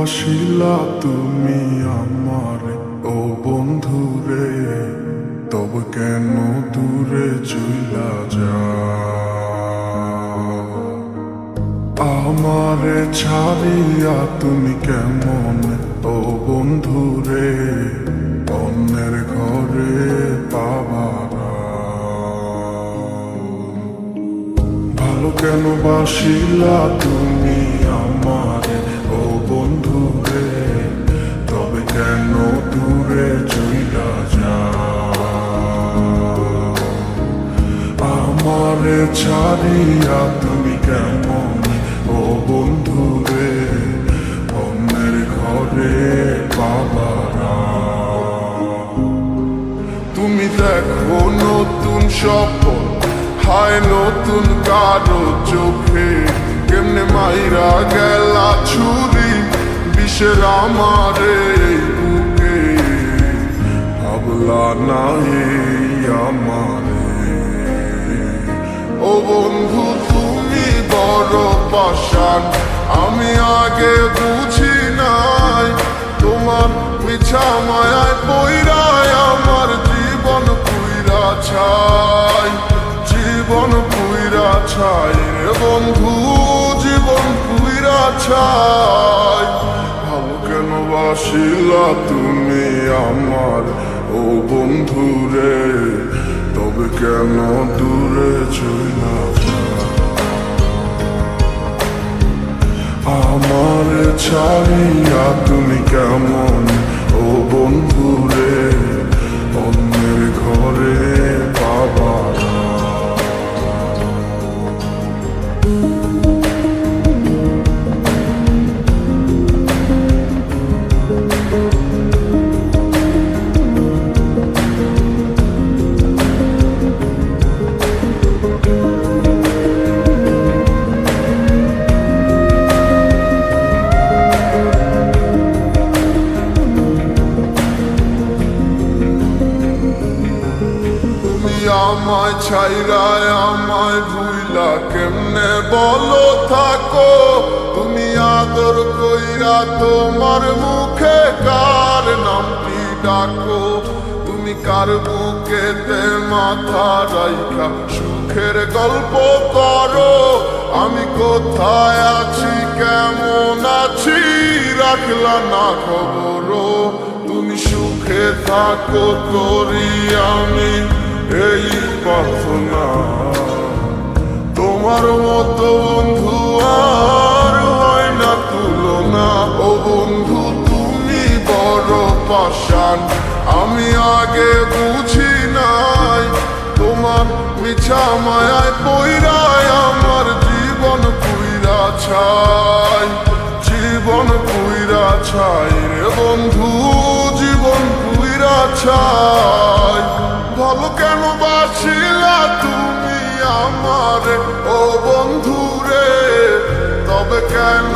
বাসিলা তুমি আমার ও বন্ধুরে, তবে কেন দূরে চইলা যাও? আমারে ছাড়িয়া তুমি কেমন ও বন্ধুরে অন্যের ঘরে পাবারা? ভালো কেন বাসিলা তুমি আমারে ও বন্ধুরে, তবে কেন দূরে চইলা যাও? আমারে ছাড়িয়া তুমি কেমন ও বন্ধুরে অন্যের ঘরে পাবারা? তুমি দেখো নতুন স্বপ্ন, হায় নতুন কারো চোখে, কেমনে মাইরা গেলা ছুরি বিষের আমারে বুকে। ভাবলা না এই আমারে ও বন্ধু তুমি বড় পাষাণ, আমি আগে বুঝি নাই তোমার মিছা মায়ায় পইরায় আমার জীবন পুইরা ছাই, জীবন পুইরা ছাই রে বন্ধু, জীবন পুইরা ছাই। ভালো কেন বাসিলা তুমি আমার ও বন্ধু রে, তবে কেন দূরে চইলা যাও? আমার ছাড়িয়া তুমি কেমন ও বন্ধু রে অন্যের ঘরে পাবারা? আমায় ছাইরায় আমায় ভুইলা কেমনে বলো থাকো? তুমি আদর কইরা তোমার মুখে কার নামটি ডাকো? তুমি কার বুকেতে মাথা রাইখা সুখের গল্প করো? আমি কোথায় আছি কেমন আছি রাখলা না খবর? তুমি সুখে থাকো করি আমি এই প্রার্থনা, তোমার মতো বন্ধু আর হয় না তুলনা। ও বন্ধু তুমি বড় পাষাণ, আমি আগে বুঝি নাই তোমার মিছা মায়ায় পইরায় আমার জীবন পুইরা ছাই, জীবন পুইরা ছাই রে বন্ধু, জীবন পুইরা ছাই। ভালো কেন বাসিলা তুমি আমারে ও বন্ধু রে, তবে কেন